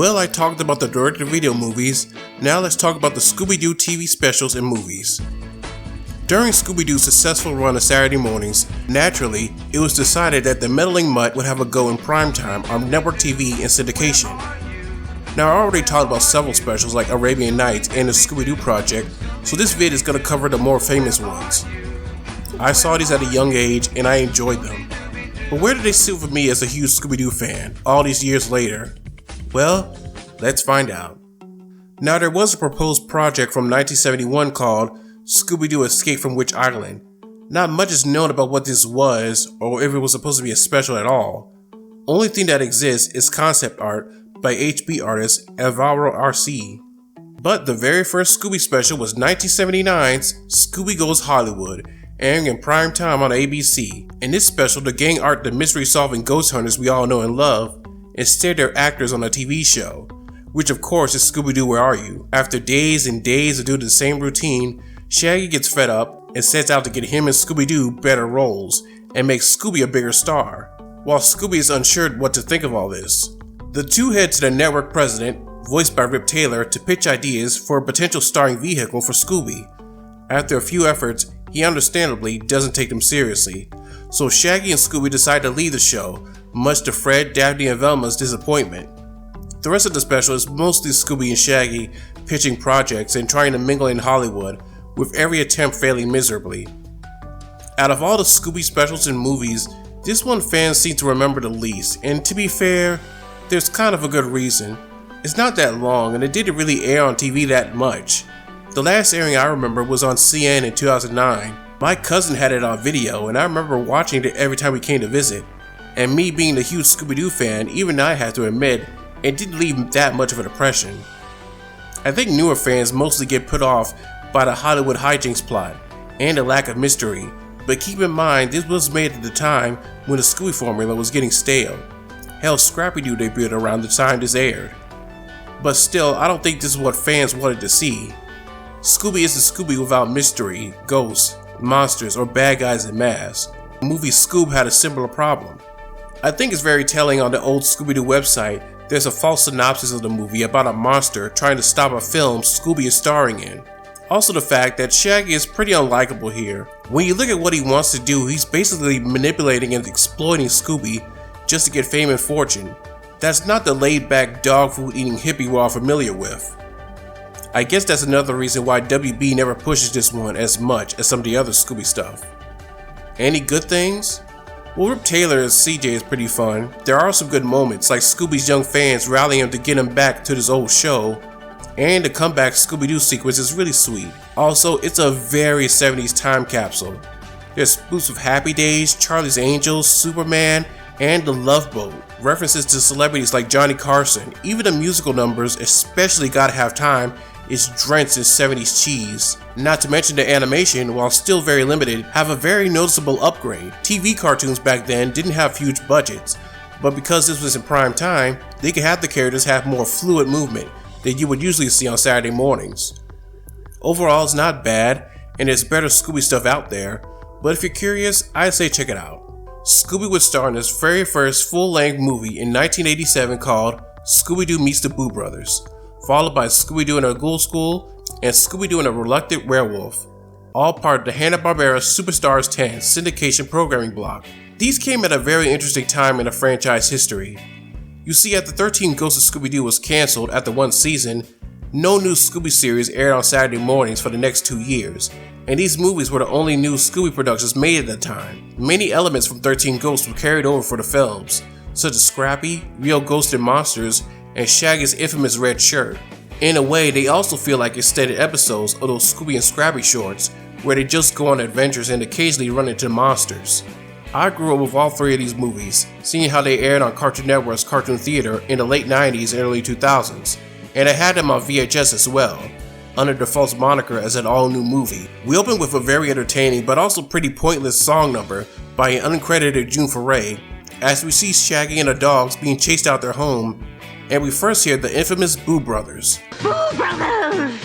Well, I talked about the direct-to-video movies, now let's talk about the Scooby Doo TV specials and movies. During Scooby Doo's successful run of Saturday mornings, naturally, it was decided that the meddling mutt would have a go in primetime on network TV and syndication. Now, I already talked about several specials like Arabian Nights and the Scooby Doo Project, so this vid is going to cover the more famous ones. I saw these at a young age and I enjoyed them. But where did they sit with me as a huge Scooby Doo fan, all these years later? Well, let's find out. Now, there was a proposed project from 1971 called Scooby-Doo Escape from Witch Island. Not much is known about what this was, or if it was supposed to be a special at all. Only thing that exists is concept art by HB artist Alvaro RC. But the very first Scooby special was 1979's Scooby Goes Hollywood, airing in prime time on ABC. In this special, the gang aren't the mystery-solving ghost hunters we all know and love. Instead, they're actors on a TV show, which of course is Scooby-Doo Where Are You? After days and days of doing the same routine, Shaggy gets fed up and sets out to get him and Scooby-Doo better roles and make Scooby a bigger star, while Scooby is unsure what to think of all this. The two head to the network president, voiced by Rip Taylor, to pitch ideas for a potential starring vehicle for Scooby. After a few efforts, he understandably doesn't take them seriously, so Shaggy and Scooby decide to leave the show, much to Fred, Dabney, and Velma's disappointment. The rest of the special is mostly Scooby and Shaggy pitching projects and trying to mingle in Hollywood, with every attempt failing miserably. Out of all the Scooby specials and movies, this one fans seem to remember the least, and to be fair, there's kind of a good reason. It's not that long and it didn't really air on TV that much. The last airing I remember was on CN in 2009. My cousin had it on video and I remember watching it every time we came to visit. And me being a huge Scooby-Doo fan, even I have to admit, it didn't leave that much of an impression. I think newer fans mostly get put off by the Hollywood hijinks plot and the lack of mystery, but keep in mind this was made at the time when the Scooby formula was getting stale. Hell, Scrappy-Doo debuted around the time this aired. But still, I don't think this is what fans wanted to see. Scooby is the Scooby without mystery, ghosts, monsters, or bad guys in masks. The movie Scoob had a similar problem. I think it's very telling on the old Scooby-Doo website. There's a false synopsis of the movie about a monster trying to stop a film Scooby is starring in. Also the fact that Shaggy is pretty unlikable here. When you look at what he wants to do, he's basically manipulating and exploiting Scooby just to get fame and fortune. That's not the laid-back dog food eating hippie we're all familiar with. I guess that's another reason why WB never pushes this one as much as some of the other Scooby stuff. Any good things? Well, Rip Taylor as CJ is pretty fun. There are some good moments, like Scooby's young fans rallying him to get him back to this old show, and the comeback Scooby-Doo sequence is really sweet. Also, it's a very 70s time capsule. There's spoofs of Happy Days, Charlie's Angels, Superman, and The Love Boat. References to celebrities like Johnny Carson. Even the musical numbers, especially Gotta Have Time, is drenched in 70s cheese. Not to mention the animation, while still very limited, have a very noticeable upgrade. TV cartoons back then didn't have huge budgets, but because this was in prime time, they could have the characters have more fluid movement than you would usually see on Saturday mornings. Overall, it's not bad, and there's better Scooby stuff out there, but if you're curious, I'd say check it out. Scooby would star in his very first full-length movie in 1987 called Scooby-Doo Meets the Boo Brothers, followed by Scooby-Doo in a Ghoul School and Scooby-Doo and a Reluctant Werewolf, all part of the Hanna-Barbera Superstars 10 syndication programming block. These came at a very interesting time in the franchise history. You see, after 13 Ghosts of Scooby-Doo was cancelled after one season, no new Scooby series aired on Saturday mornings for the next 2 years, and these movies were the only new Scooby productions made at the time. Many elements from 13 Ghosts were carried over for the films, such as Scrappy, Real Ghosts and Monsters, and Shaggy's infamous red shirt. In a way, they also feel like extended episodes of those Scooby and Scrappy shorts, where they just go on adventures and occasionally run into monsters. I grew up with all three of these movies, seeing how they aired on Cartoon Network's Cartoon Theater in the late 90s and early 2000s, and I had them on VHS as well, under the false moniker as an all-new movie. We opened with a very entertaining but also pretty pointless song number by an uncredited June Foray, as we see Shaggy and the dogs being chased out their home, and we first hear the infamous Boo Brothers. Boo Brothers!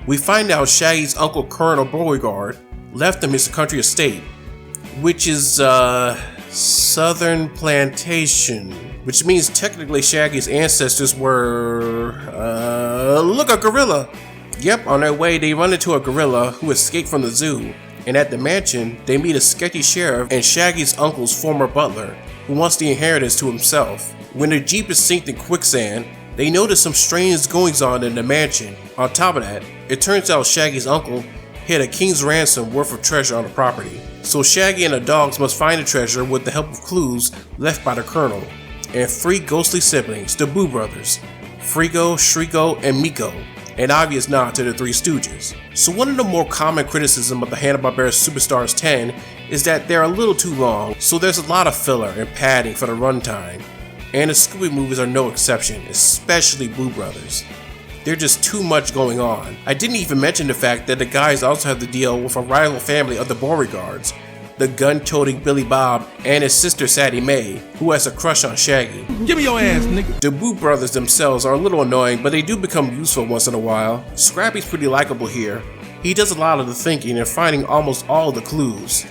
We find out Shaggy's uncle Colonel Beauregard left him his country estate, which is Southern Plantation, which means technically Shaggy's ancestors were, look, a gorilla. Yep, on their way they run into a gorilla who escaped from the zoo, and at the mansion they meet a sketchy sheriff and Shaggy's uncle's former butler, who wants the inheritance to himself. When their jeep is synced in quicksand, they notice some strange goings on in the mansion. On top of that, it turns out Shaggy's uncle hid a king's ransom worth of treasure on the property. So Shaggy and the dogs must find the treasure with the help of clues left by the colonel, and 3 ghostly siblings, the Boo brothers, Frigo, Shrigo, and Miko, an obvious nod to the Three Stooges. So one of the more common criticisms of the Hanna-Barbera Superstars 10 is that they're a little too long, so there's a lot of filler and padding for the runtime. And the Scooby movies are no exception, especially Boo Brothers. There's just too much going on. I didn't even mention the fact that the guys also have to deal with a rival family of the Beauregards, the gun-toting Billy Bob and his sister Sadie Mae, who has a crush on Shaggy. Give me your ass, nigga. The Boo Brothers themselves are a little annoying, but they do become useful once in a while. Scrappy's pretty likable here. He does a lot of the thinking and finding almost all the clues.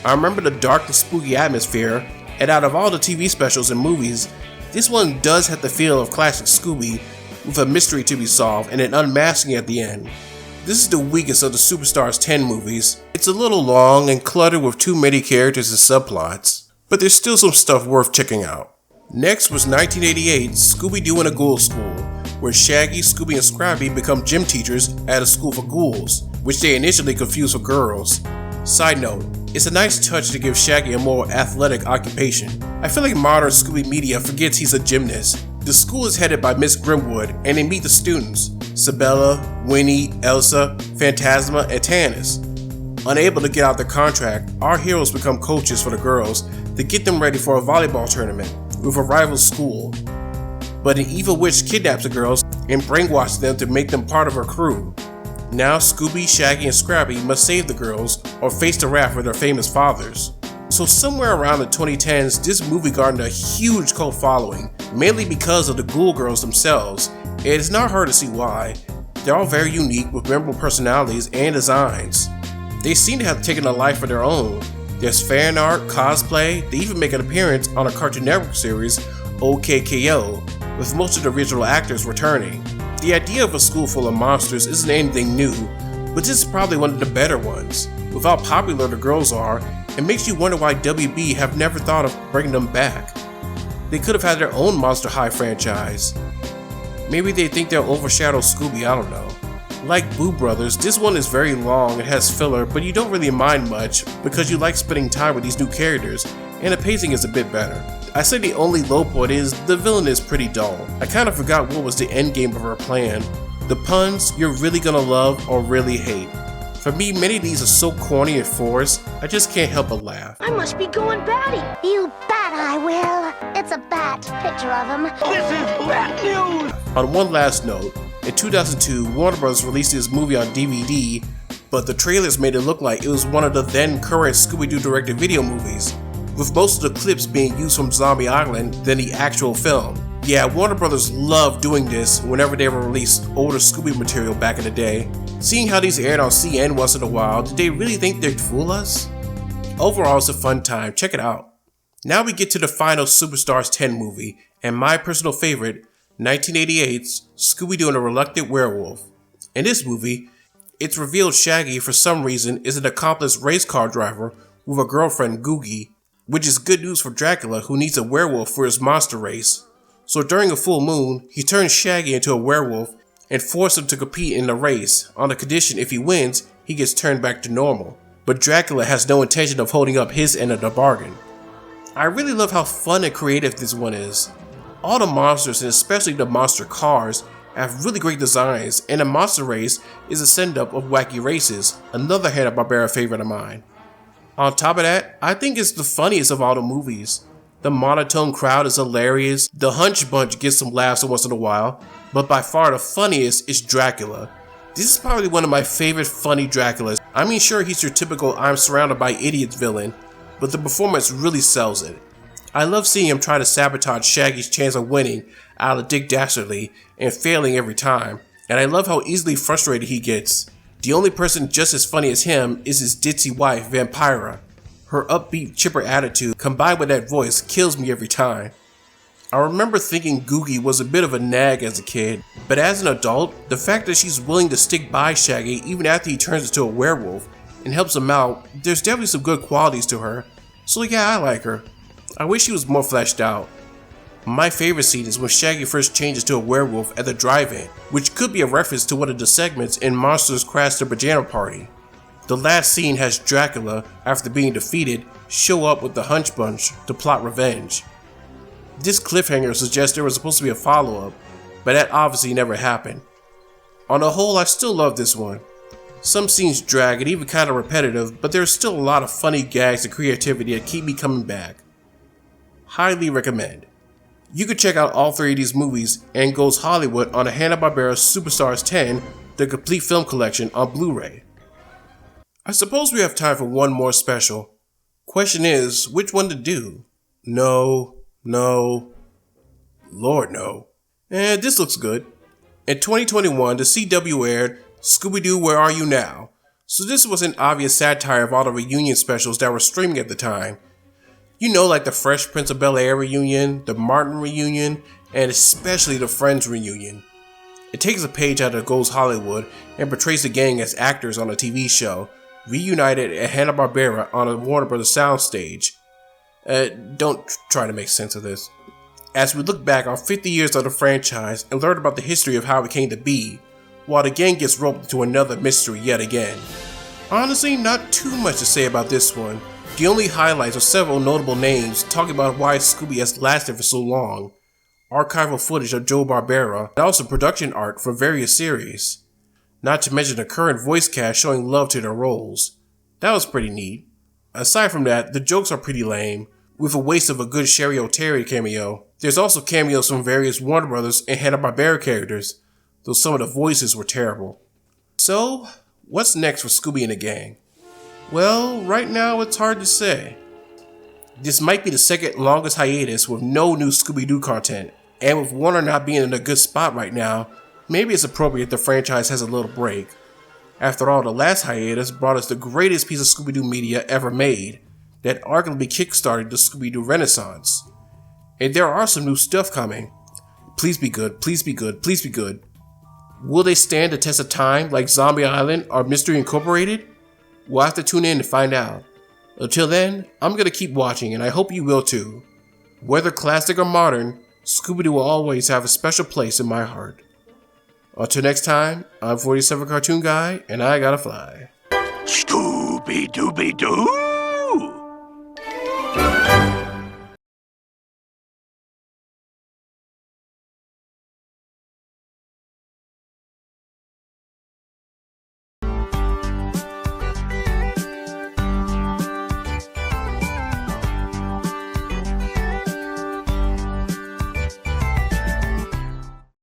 I remember the dark and spooky atmosphere, and out of all the TV specials and movies, this one does have the feel of classic Scooby, with a mystery to be solved and an unmasking at the end. This is the weakest of the Superstars 10 movies. It's a little long and cluttered with too many characters and subplots, but there's still some stuff worth checking out. Next was 1988's Scooby-Doo in a Ghoul School, where Shaggy, Scooby, and Scrappy become gym teachers at a school for ghouls, which they initially confused for girls. Side note, it's a nice touch to give Shaggy a more athletic occupation. I feel like modern Scooby media forgets he's a gymnast. The school is headed by Miss Grimwood, and they meet the students, Sabella, Winnie, Elsa, Phantasma, and Tanis. Unable to get out their contract, our heroes become coaches for the girls to get them ready for a volleyball tournament with a rival school. But an evil witch kidnaps the girls and brainwashes them to make them part of her crew. Now Scooby, Shaggy, and Scrappy must save the girls or face the wrath of their famous fathers. So somewhere around the 2010s, this movie garnered a huge cult following, mainly because of the Ghoul girls themselves, and it's not hard to see why. They're all very unique with memorable personalities and designs. They seem to have taken a life of their own. There's fan art, cosplay, they even make an appearance on a Cartoon Network series, OKKO, with most of the original actors returning. The idea of a school full of monsters isn't anything new, but this is probably one of the better ones. With how popular the girls are, it makes you wonder why WB have never thought of bringing them back. They could have had their own Monster High franchise. Maybe they think they'll overshadow Scooby, I don't know. Like Boo Brothers, this one is very long and has filler, but you don't really mind much because you like spending time with these new characters, and the pacing is a bit better. I say the only low point is the villain is pretty dull. I kind of forgot what was the end game of her plan. The puns you're really gonna love or really hate. For me, many of these are so corny and forced, I just can't help but laugh. I must be going batty. You bet I will. It's a bat. Picture of him. This is bat news. On one last note, in 2002, Warner Bros. Released this movie on DVD, but the trailers made it look like it was one of the then current Scooby-Doo direct-to-video movies, with most of the clips being used from Zombie Island than the actual film. Yeah, Warner Bros. Loved doing this whenever they ever released older Scooby material back in the day. Seeing how these aired on CN once in a while, did they really think they'd fool us? Overall, it's a fun time, check it out. Now we get to the final Superstars 10 movie, and my personal favorite, 1988's Scooby-Doo and a Reluctant Werewolf. In this movie, it's revealed Shaggy for some reason is an accomplished race car driver with a girlfriend Googie, which is good news for Dracula who needs a werewolf for his monster race. So during a full moon, he turns Shaggy into a werewolf and forces him to compete in the race, on the condition if he wins, he gets turned back to normal. But Dracula has no intention of holding up his end of the bargain. I really love how fun and creative this one is. All the monsters, and especially the monster cars, have really great designs, and the monster race is a send-up of wacky races, another Hanna-Barbera favorite of mine. On top of that, I think it's the funniest of all the movies. The monotone crowd is hilarious, the Hunch Bunch gets some laughs once in a while, but by far the funniest is Dracula. This is probably one of my favorite funny Draculas. I mean, sure, he's your typical I'm surrounded by idiots villain, but the performance really sells it. I love seeing him try to sabotage Shaggy's chance of winning out of Dick Dastardly and failing every time, and I love how easily frustrated he gets. The only person just as funny as him is his ditzy wife, Vampira. Her upbeat, chipper attitude combined with that voice kills me every time. I remember thinking Googie was a bit of a nag as a kid, but as an adult, the fact that she's willing to stick by Shaggy even after he turns into a werewolf and helps him out, there's definitely some good qualities to her. So yeah, I like her. I wish she was more fleshed out. My favorite scene is when Shaggy first changes to a werewolf at the drive-in, which could be a reference to one of the segments in Monsters Crash the Pajama Party. The last scene has Dracula, after being defeated, show up with the Hunch Bunch to plot revenge. This cliffhanger suggests there was supposed to be a follow-up, but that obviously never happened. On the whole, I still love this one. Some scenes drag and even kind of repetitive, but there's still a lot of funny gags and creativity that keep me coming back. Highly recommend. You can check out all 3 of these movies and Ghoul's Hollywood on the Hanna-Barbera Superstars 10, the complete film collection on Blu-ray. I suppose we have time for one more special. Question is, which one to do? No. Lord no. This looks good. In 2021, the CW aired Scooby Doo Where Are You Now? So this was an obvious satire of all the reunion specials that were streaming at the time. You know, like the Fresh Prince of Bel-Air reunion, the Martin reunion, and especially the Friends reunion. It takes a page out of Ghoul's Hollywood and portrays the gang as actors on a TV show, reunited at Hanna-Barbera on a Warner Bros. Soundstage. Don't try to make sense of this. As we look back on 50 years of the franchise and learn about the history of how it came to be, while the gang gets roped into another mystery yet again. Honestly, not too much to say about this one. The only highlights are several notable names talking about why Scooby has lasted for so long, archival footage of Joe Barbera, and also production art for various series. Not to mention the current voice cast showing love to their roles. That was pretty neat. Aside from that, the jokes are pretty lame, with a waste of a good Sherry O'Terry cameo. There's also cameos from various Warner Brothers and Hanna-Barbera characters, though some of the voices were terrible. So, what's next for Scooby and the gang? Well, right now it's hard to say. This might be the second longest hiatus with no new Scooby-Doo content, and with Warner not being in a good spot right now, maybe it's appropriate the franchise has a little break. After all, the last hiatus brought us the greatest piece of Scooby-Doo media ever made, that arguably kickstarted the Scooby-Doo renaissance. And there are some new stuff coming. Please be good, please be good, please be good. Will they stand the test of time like Zombie Island or Mystery Incorporated? We'll have to tune in to find out. Until then, I'm gonna keep watching and I hope you will too. Whether classic or modern, Scooby-Doo will always have a special place in my heart. Until next time, I'm 47 Cartoon Guy, and I gotta fly. Scooby-Dooby-Doo!